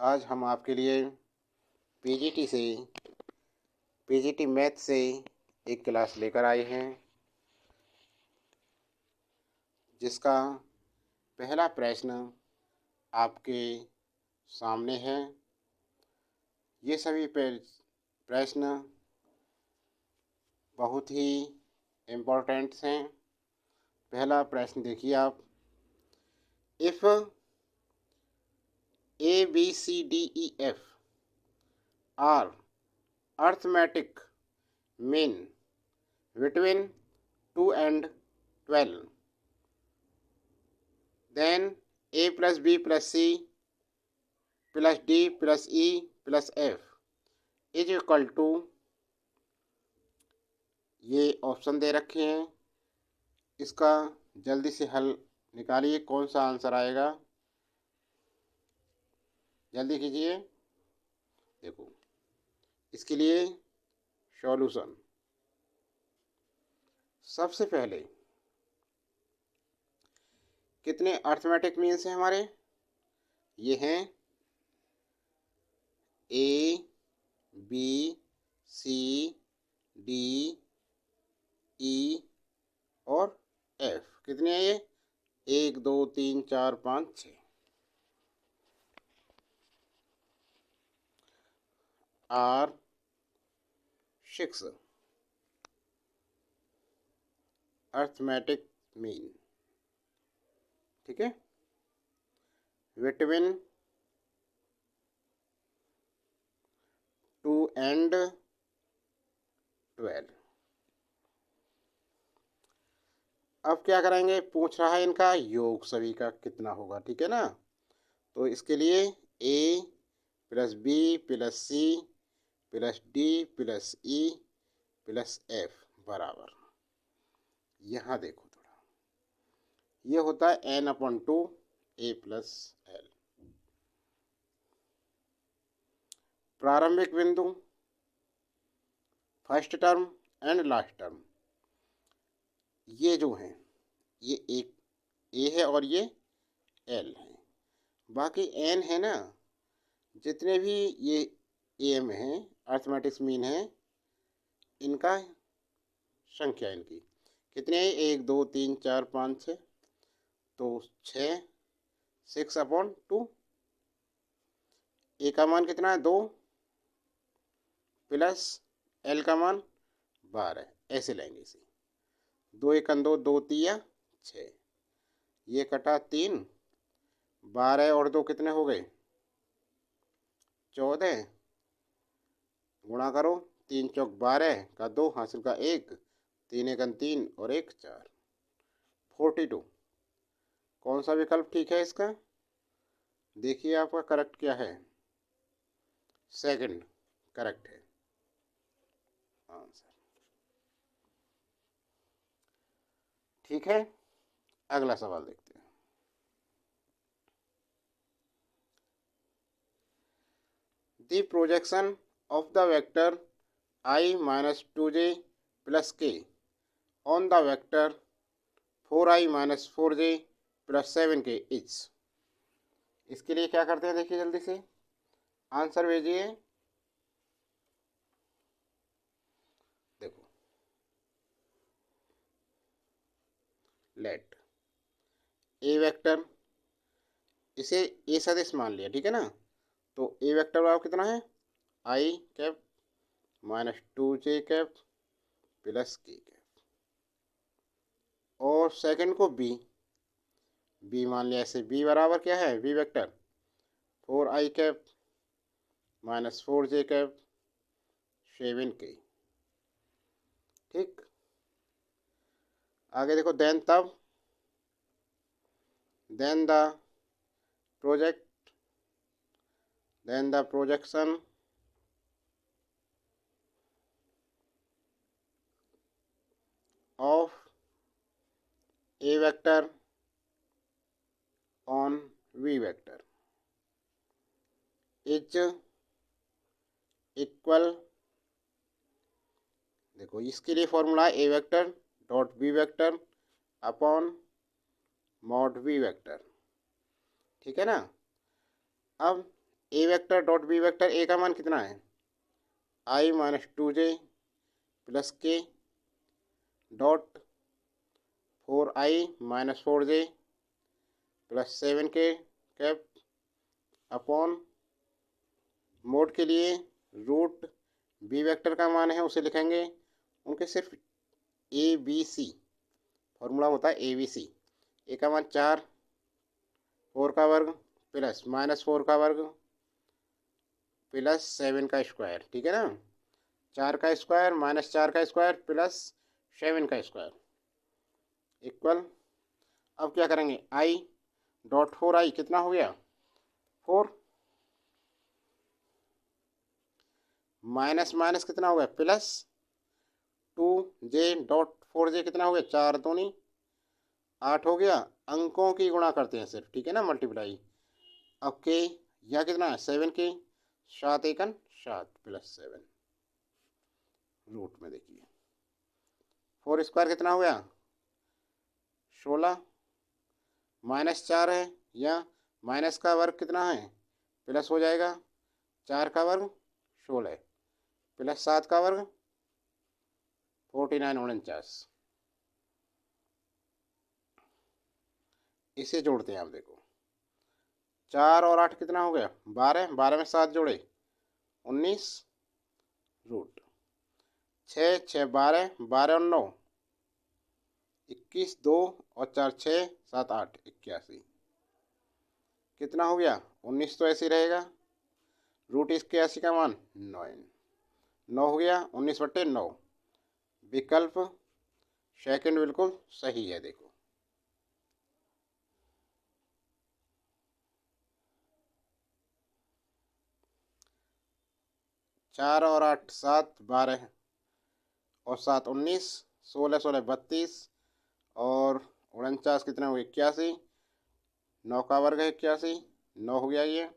आज हम आपके लिए पीजीटी मैथ से एक क्लास लेकर आए हैं, जिसका पहला प्रश्न आपके सामने है। ये सभी प्रश्न बहुत ही इम्पोर्टेंट हैं। पहला प्रश्न देखिए आप। If ABCDEF are arithmetic mean between 2 and 12, then A plus B plus C plus D plus E plus F is equal to, ये ऑप्शन दे रखे हैं, इसका जल्दी से हल निकालिए। कौन सा आंसर आएगा, जल्दी कीजिए। देखो, इसके लिए सॉल्यूशन सबसे पहले कितने अर्थमेटिक मीन्स हैं हमारे, ये हैं A B C D E और F। कितने हैं ये, 1 2 3 4 5 6। R 6 अर्थमेटिक मीन, ठीक है, बिटवीन 2 and 12। अब क्या करेंगे, पूछ रहा है इनका योग सभी का कितना होगा, ठीक है ना। तो इसके लिए A plus B plus C plus D plus E plus F बराबर, यहाँ देखो थोड़ा, ये होता है n/2 A प्लस L। प्रारंभिक बिंदु, first term and last term, ये जो हैं, ये एक A है और ये L है। बाकी n है ना, जितने भी ये AM हैं, अर्थमेटिक्स मीन है, इनका संख्या इनकी कितने हैं, 1 2 3 4 5 6, तो 6 6/2। A का मान कितना है, 2 प्लस L का मान 12, ऐसे लेंगे इसे। 2 1 2 2 3 6, ये कटा 3, 12 और 2 कितने हो गए, 14। गुणा करो, 3 चौक 12 का 2 हासिल का 1, 3 1 3 और 1 4, 42। कौन सा विकल्प ठीक है इसका, देखिए आपका करेक्ट क्या है, सेकंड करेक्ट है आंसर, ठीक है। अगला सवाल देखते हैं। The projection of the vector I minus 2j plus k on the vector 4i minus 4j plus 7k is। इसके लिए क्या करते हैं, देखिए जल्दी से आंसर भेजिए। देखो, लेट ए वेक्टर, इसे ए सदिश मान लिया, ठीक है ना। तो ए वेक्टर बराबर कितना है, I cap minus 2j cap plus k cap, और सेकंड को बी मान लिया। ऐसे बी बराबर क्या है, B vector 4i cap minus 4j cap 7k, ठीक। आगे देखो, then the projection of A vector on V vector is equal. देखो, इसके लिए formula A vector dot B vector upon mod V vector, ठीक है ना। अब A vector dot B vector, A का मान कितना है आई माइनस 2j प्लस के dot 4i minus 4j plus 7k cap upon mode के लिए रूट बी वेक्टर का मान है उसे लिखेंगे उनके सिर्फ ए बी सी, फॉर्मूला होता है ए बी सी। ए का मान 4 4 का वर्ग प्लस माइनस 4 का वर्ग प्लस 7 का स्क्वायर, ठीक है ना। 4 का स्क्वायर माइनस 4 का स्क्वायर प्लस 7 का स्क्वायर इक्वल, अब क्या करेंगे आई डॉट 4i कितना हो गया 4 माइनस माइनस कितना हो गया प्लस 2j डॉट 4j कितना हो गया 4 दूनी 8 हो गया। अंकों की गुणा करते हैं सिर्फ, ठीक है ना, मल्टीप्लाई। अब के यह कितना है 7k 7 एकन 7 प्लस 7 रूट में देखिए 4 स्क्वायर कितना हो गया 16 माइनस 4 है या माइनस का वर्ग कितना है प्लस हो जाएगा 4 का वर्ग 16 प्लस 7 का वर्ग 49 49। इसे जोड़ते हैं आप देखो 4 और 8 कितना हो गया 12, 12 में 7 जोड़े 19 रूट 6 6 12 12 और 9 21 2 और 4 6 7 8 81 कितना हो गया 19 तो ऐसे ही रहेगा रूट 81 का मान 9 हो गया 19/9। विकल्प सेकंड बिल्कुल सही है। देखो चार और 8 7 12 और 7 19 16 16 32 और 49 कितना हो गया 81 9 का वर्ग है 81 9 हो गया ये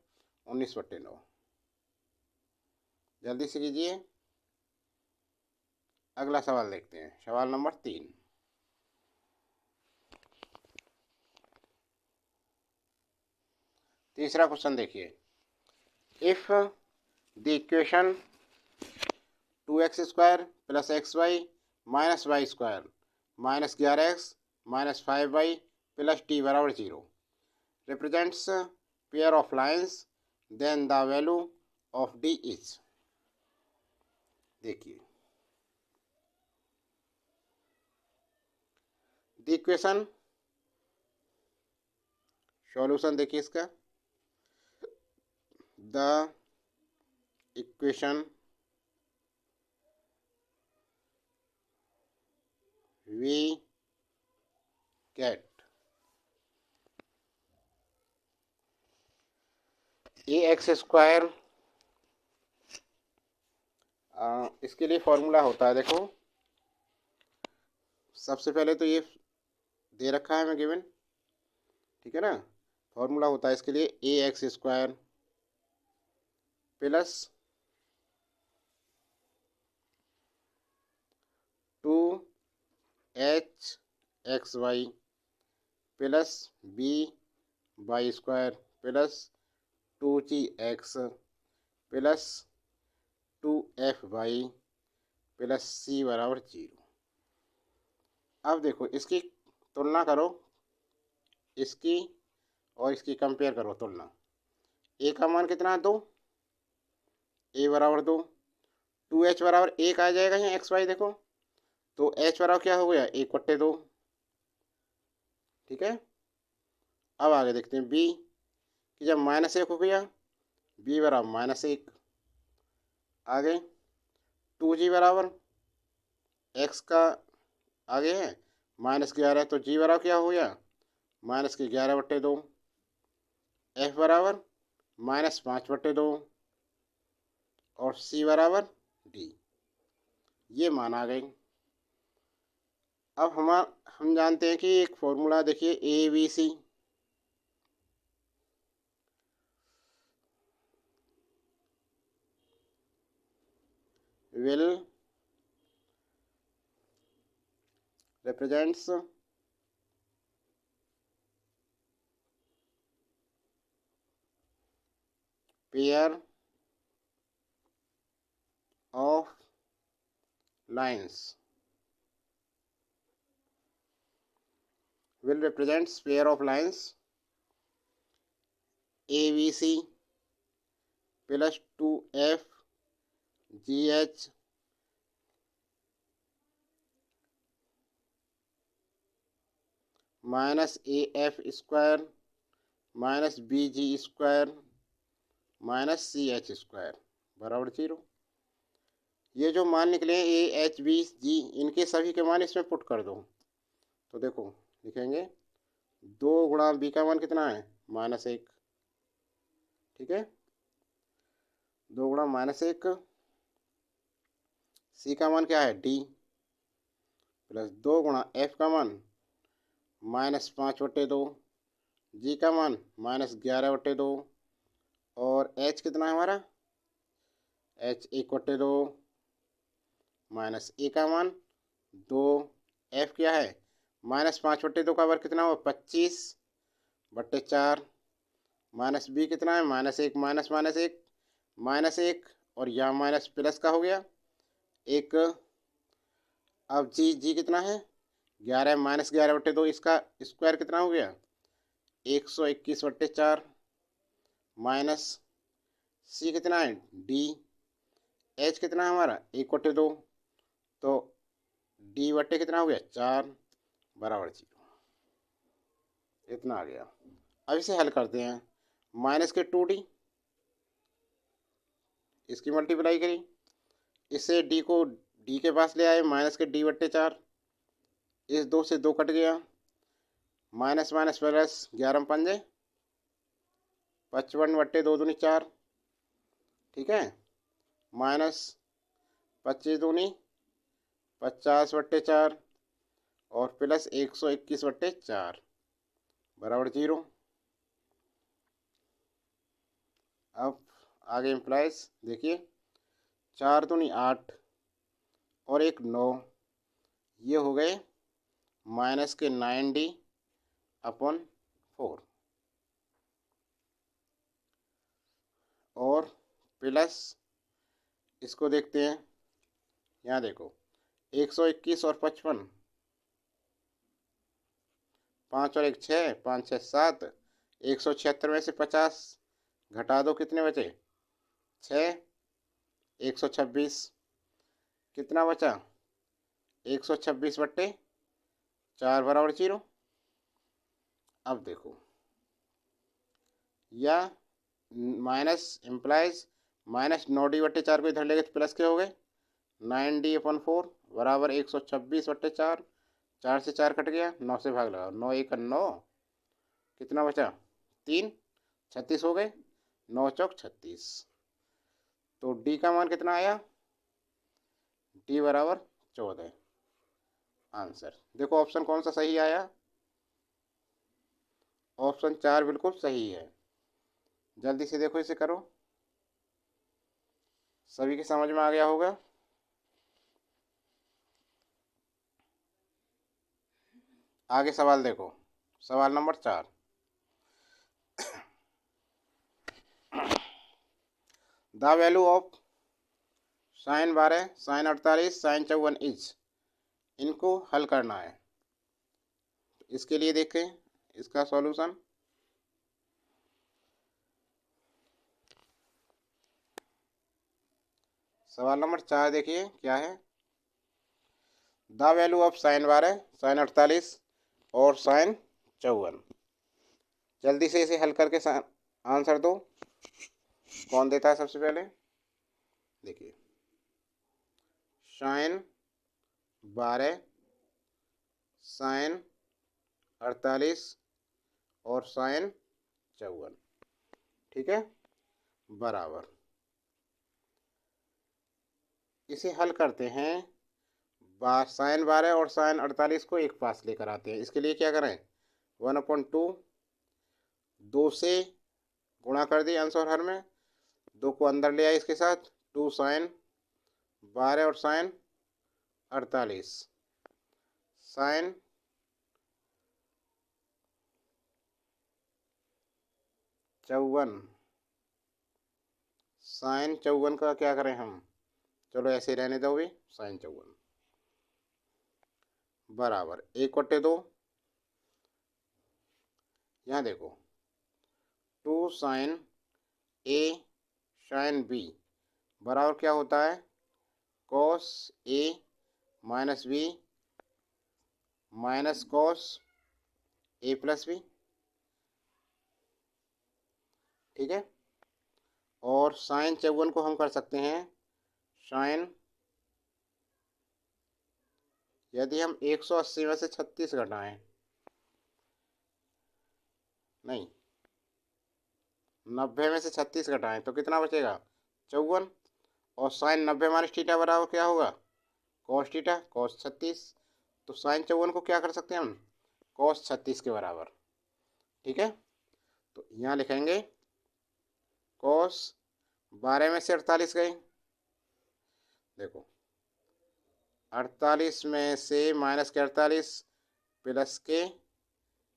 19/9। जल्दी से कीजिए। अगला सवाल देखते हैं, सवाल नंबर 3। तीसरा क्वेश्चन देखिए, if the equation 2x² plus xy minus y square minus 11x minus 5y plus t बराबर 0 represents pair of lines, then the value of d is। देखिए द इक्वेशन, सॉल्यूशन देखिए इसका, the equation we get ax², इसके लिए formula होता है, देखो सबसे पहले तो ये दे रखा है मैं गिवन, ठीक है ना। फॉर्मूला होता है इसके लिए ax² plus 2hxy plus by² plus 2gx plus 2fy plus c बराबर 0। अब देखो इसकी तुलना करो, इसकी और इसकी कंपेयर करो, तुलना। ए का मान कितना है 2, ए बराबर 2, 2h बराबर 1 आ जाएगा यहाँ xy, देखो तो h बराबर क्या हो गया 1/2, ठीक है। अब आगे देखते हैं b कि जब -1 हो गया b बराबर -1, आगे 2g बराबर x का आगे है -11 तो g बराबर क्या हो गया -11/2, f बराबर -5/2 और c बराबर d, ये मान आ गई। अब हम जानते हैं कि एक फॉर्मूला देखिए A B C, will represents pair of lines will represents pair of lines ABC plus 2F GH minus AF square minus BG square minus CH square बराबर 0। ये जो मान निकले AHBG इनके सभी के मान इसमें पुट कर दो। तो देखो लिखेंगे 2 गुणा बी का मान कितना है -1, ठीक है। 2 गुणा -1, सी का मान क्या है D, प्लस 2 गुणा एफ का मान -5/2, जी का मान -11/2 और एच कितना है हमारा एच 1/2 माइनस ए का मान 2, एफ क्या है -5/2 का वर्ग कितना हुआ 25/4 माइनस बी कितना है -1 -1 और यहाँ माइनस प्लस का हो गया 1। अब जी कितना है 11 -11/2 इसका स्क्वायर कितना हो गया 121/4 माइनस सी कितना है डी, एच कितना है हमारा 1/2 तो डी बट्टे कितना हो गया 4 बराबर 0। इतना आ गया। अब इसे हल करते हैं माइनस के 2D इसकी मल्टीप्लाई करी, इससे डी को डी के पास ले आए माइनस के D/4, इस 2 से 2 कट गया माइनस माइनस प्लस 11 पंजे 55/2 दूनी 4, ठीक है, माइनस 25 दूनी 50/4 और प्लस 121/4 बराबर 0। अब आगे इम्प्लाइज देखिए 4 दूनी 8 और 1 9, ये हो गए माइनस के 9D/4 और प्लस इसको देखते हैं, यहाँ देखो 121 और 55, 5 और 1 6, 5 6 7, 176 में से 50 घटा दो कितने बचे 6, 126 कितना बचा 126/4 बराबर 0। अब देखो या माइनस इम्प्लाइज -9D/4 को इधर ले गए तो प्लस के हो गए 9D/4 बराबर 126/4, 4 से 4 कट गया 9 से भाग लगा 9 1 9 कितना बचा 3, 36 हो गए 9 चौक 36। तो डी का मान कितना आया डी बराबर 14 आंसर। देखो ऑप्शन कौन सा सही आया, ऑप्शन 4 बिल्कुल सही है। जल्दी से देखो इसे करो, सभी के समझ में आ गया होगा। आगे सवाल देखो, सवाल number 4, the value of sin 12 sin 48 sin 54 is, इनको हल करना है। इसके लिए देखें इसका सॉल्यूशन, सवाल नंबर 4 देखिए क्या है, the value of sin 12 sin 48 और sin 54। जल्दी से इसे हल करके आंसर दो। कौन देता है सबसे पहले, देखिए sin 12 sin 48 और sin 54, ठीक है, बराबर। इसे हल करते हैं sin 12 और sin 48 को एक पास लेकर आते हैं। इसके लिए क्या करें 1/2 2 से गुणा कर दिए अंश और हर में, 2 को अंदर ले आए इसके साथ 2 sin 12 और sin 48 sin 54 साइन 54 का क्या करें हम, चलो ऐसे रहने दो भी, साइन 54 बराबर 1/2। यहाँ देखो 2 साइन ए साइन बी बराबर क्या होता है, cos A minus B minus cos A plus B. ठीक है, और साइन 54 को हम कर सकते हैं साइन, यदि हम 180 में से 36 घटाएं, नहीं 90 में से 36 घटाएं तो कितना बचेगा 54। और साइन 90 माइनस थीटा बराबर क्या होगा, कॉस थीटा कॉस 36। तो साइन 54 को क्या कर सकते हैं हम, कॉस 36 के बराबर। ठीक है, तो यहाँ लिखेंगे कॉस 12 में से 48 गए, देखो 48 में से माइनस के 48 प्लस के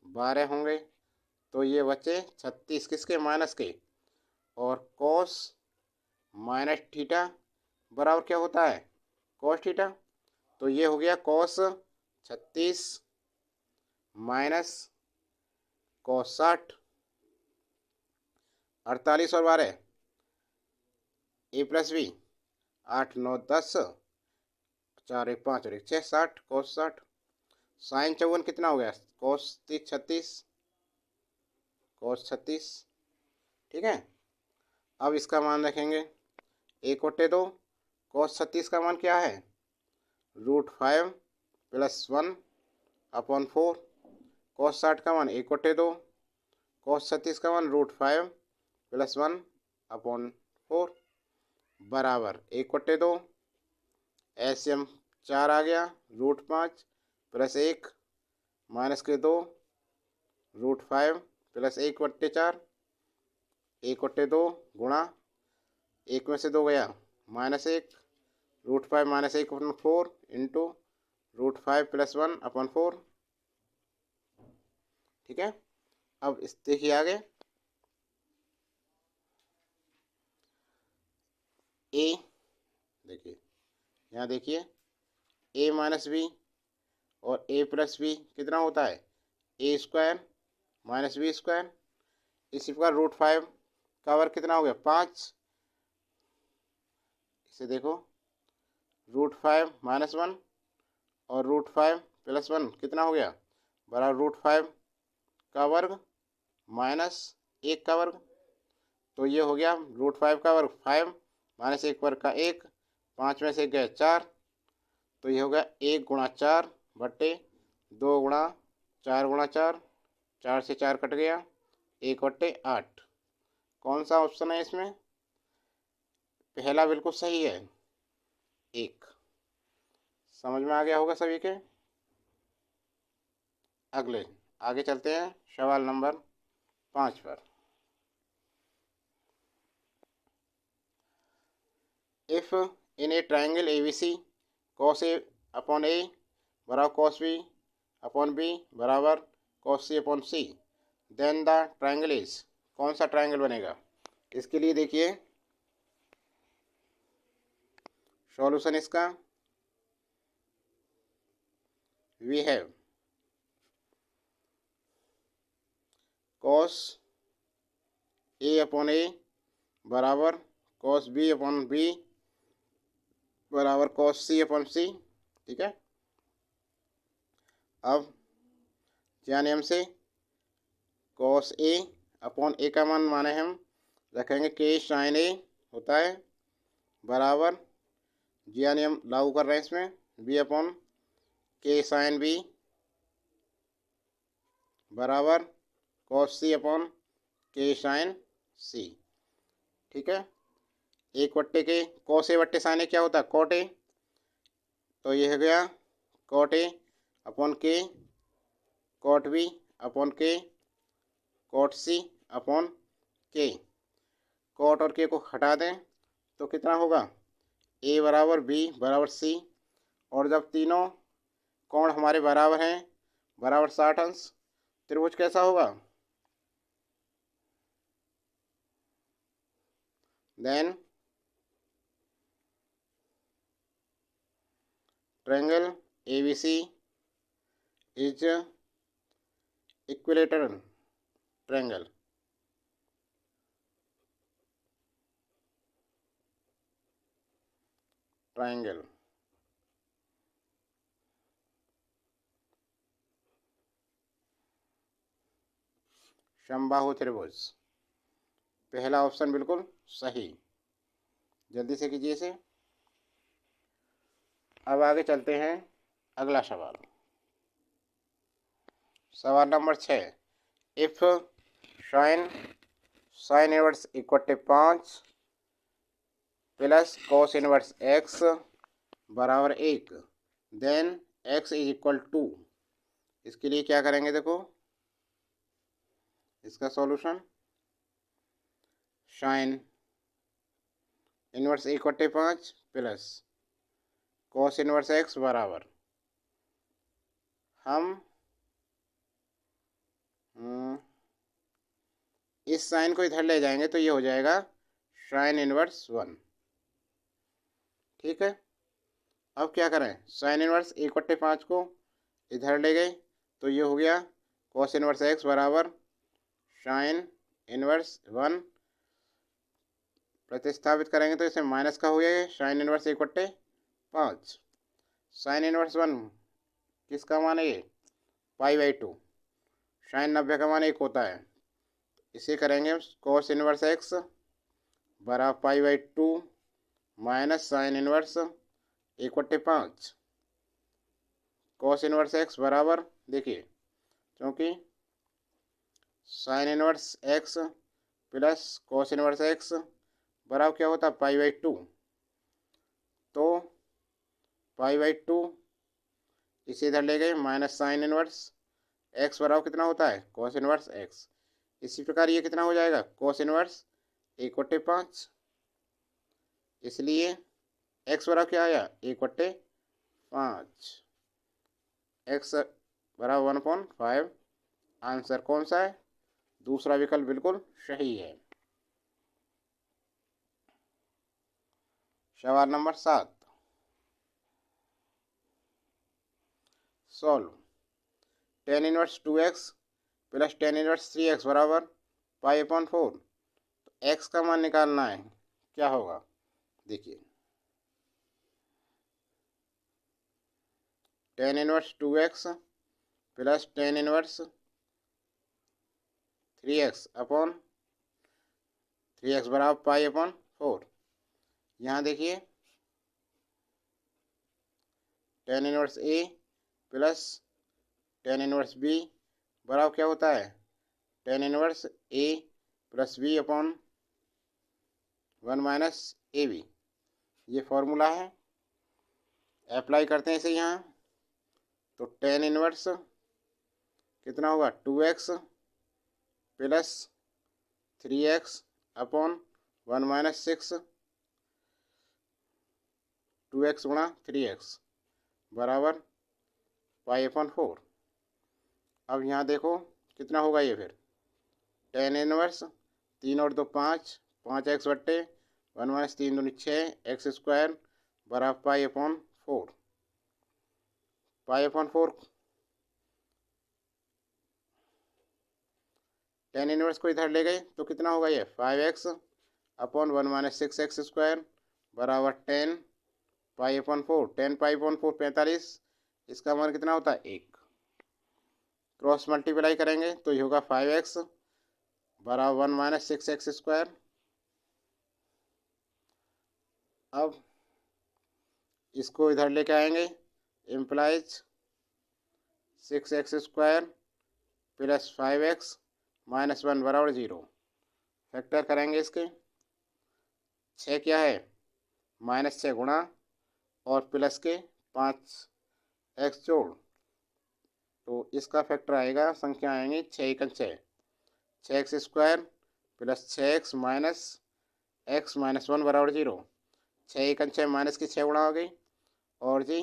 12 होंगे, तो ये बचे 36 किसके, माइनस के। और कॉस माइनस थीटा बराबर क्या होता है, कॉस थीटा। तो ये हो गया कॉस 36 माइनस कॉस 60, 48 और 12 ए प्लस बी, 8 9 10 4 1 5 और 1 6 60 कॉस 60। साइन 54 कितना हो गया, कॉस 36 कॉस 36। ठीक है, अब इसका मान रखेंगे 1/2। कॉस 36 का मान क्या है, √5 + 1/4। कॉस 60 का मान 1/2, कॉस 36 का मान √5 + 1/4 बराबर 1/2। एलसीएम 4 आ गया, √5 + 1 माइनस के 2 √5 + 1/4, 1/2 गुणा 1 में से 2 गया -1, √5 - 1/4 इंटू √5 + 1/4। ठीक है, अब इस देखिए आगे ए, देखिए यहाँ देखिए ए माइनस बी और ए प्लस बी कितना होता है, a² माइनस b²। इसी प्रकार √5 का वर्ग कितना हो गया 5। इसे देखो √5 - 1 और √5 + 1 कितना हो गया, बराबर √5 का वर्ग माइनस 1 का वर्ग। तो ये हो गया √5 का वर्ग 5 माइनस 1 वर्ग का 1, 5 में से 1 गया 4। तो ये हो गया 1 × 4 बटे 2 × 4 × 4, 4 से 4 कट गया, 1/8। कौन सा ऑप्शन है इसमें, पहला बिल्कुल सही है, 1। समझ में आ गया होगा सभी के। अगले आगे चलते हैं सवाल नंबर 5 पर। If in a triangle ABC cos A/A बराबर cos B/B बराबर cos C/C, then the triangle is, कौन सा ट्राइंगल बनेगा। इसके लिए देखिए सॉल्यूशन इसका, वी हैव cos A/A बराबर cos B/B बराबर cos C/C। ठीक है, अब क्या नियम से cos A/A का मान माने हम रखेंगे k sin A होता है बराबर, जिया नियम लागू कर रहे हैं इसमें, B/K sin B बराबर cos C/K sin C। ठीक है, 1/K cos A/sin A क्या होता है, cot A। तो ये हो गया cot A/K cot B/K cot C/K। cot और k को हटा दें तो कितना होगा, A बराबर B बराबर C। और जब तीनों कोण हमारे बराबर हैं, बराबर 60 अंश, त्रिभुज कैसा होगा, then triangle ABC is equilateral triangle. Triangle समबाहु त्रिभुज। पहला ऑप्शन बिल्कुल सही। जल्दी से कीजिए इसे। अब आगे चलते हैं अगला सवाल। सवाल number 6। If sine inverse equal 5 plus cos inverse x बराबर 1 देन x इज इक्वल 2। इसके लिए क्या करेंगे, देखो इसका solution. Sine inverse equal 5 plus cos inverse x बराबर, हम इस साइन को इधर ले जाएंगे तो ये हो जाएगा साइन इनवर्स 1। ठीक है। अब क्या करें, साइन इनवर्स 1/5 को इधर ले गए तो ये हो गया कॉस इनवर्स x बराबर साइन इनवर्स 1। प्रतिस्थापित करेंगे तो इसे माइनस का हो गया साइन इनवर्स 1/5। साइन इनवर्स 1 किसका मान है, ये π/2। साइन 90 का मान 1 होता है। इसे करेंगे कॉस इनवर्स x बराबर π/2 minus sine inverse 1/5। Cos inverse x बराबर, देखिए क्योंकि sine inverse x plus cos inverse x बराबर क्या होता है π/2। तो π/2 इसे इधर ले गए माइनस साइन इनवर्स x बराबर कितना होता है कॉस इनवर्स x। इसी प्रकार ये कितना हो जाएगा कॉस इनवर्स 1/5। इसलिए x बराबर क्या आया 1/5। x बराबर 1/5। आंसर कौन सा है, दूसरा विकल्प बिल्कुल सही है। सवाल number 7। Solve. tan inverse 2x plus tan inverse 3x बराबर π/4। तो x का मान निकालना है, क्या होगा देखिए। tan inverse 2x plus tan inverse 3x upon 3x बराबर π/4। यहाँ देखिए tan inverse a plus tan inverse b बराबर क्या होता है tan inverse a plus b upon 1 minus ab। ये फॉर्मूला है, अप्लाई करते हैं इसे यहाँ। तो tan इनवर्स कितना होगा 2x plus 3x upon 1 minus 6, 2x गुणा 3x बराबर π/4। अब यहाँ देखो कितना होगा ये फिर tan इनवर्स 3 और 2 5, 5x बट्टे 1 माइनस 3 दूनी 6 x स्क्वायर बराबर π/4। π/4 tan इनवर्स को इधर ले गए तो कितना होगा ये 5x upon 1 minus 6x square बराबर 10 π/4। 10 π/4 45। इसका मान कितना होता है 1। क्रॉस मल्टीप्लाई करेंगे तो ये होगा 5x बराबर 1 माइनस 6x स्क्वायर। अब इसको इधर लेके आएंगे, implies 6x square plus 5x minus 1 बराबर 0। फैक्टर करेंगे इसके, 6 क्या है -6 गुणा और प्लस के 5x जोड़, तो इसका फैक्टर आएगा, संख्या आएंगी 6 × 6, 6x square plus 6x minus x minus 1 बराबर 0। 6 × 6 माइनस की 6 गुणा हो गई और जी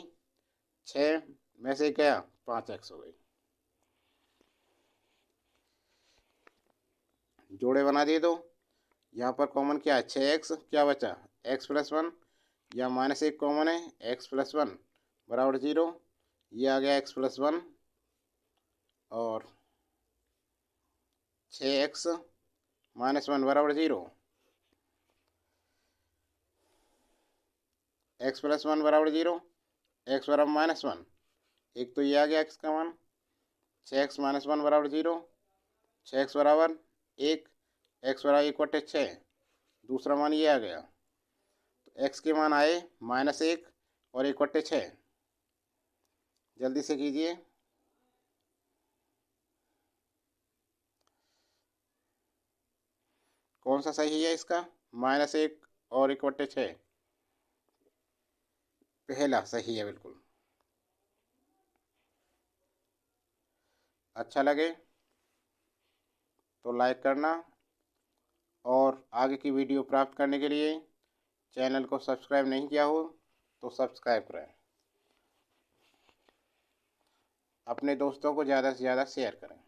6 में से गया 5x हो गई। जोड़े बना दिए दो। यहाँ पर कॉमन क्या है 6x, क्या बचा x + 1 या -1 कॉमन है x + 1 बराबर 0, ये आ गया x+1 और 6x-1 बराबर 0, x+1 बराबर 0, x बराबर -1, एक तो ये आ गया x का मान, 6x-1 बराबर 0, 6x बराबर 1, x बराबर 1/6, दूसरा मान ये आ गया। तो x के मान आए -1 और 1/6, जल्दी से कीजिए। कौन सा सही है इसका? -1 और 1/6, पहला सही है बिल्कुल। अच्छा लगे तो लाइक करना और आगे की वीडियो प्राप्त करने के लिए चैनल को सब्सक्राइब नहीं किया हो तो सब्सक्राइब करें। अपने दोस्तों को ज़्यादा से ज़्यादा शेयर करें।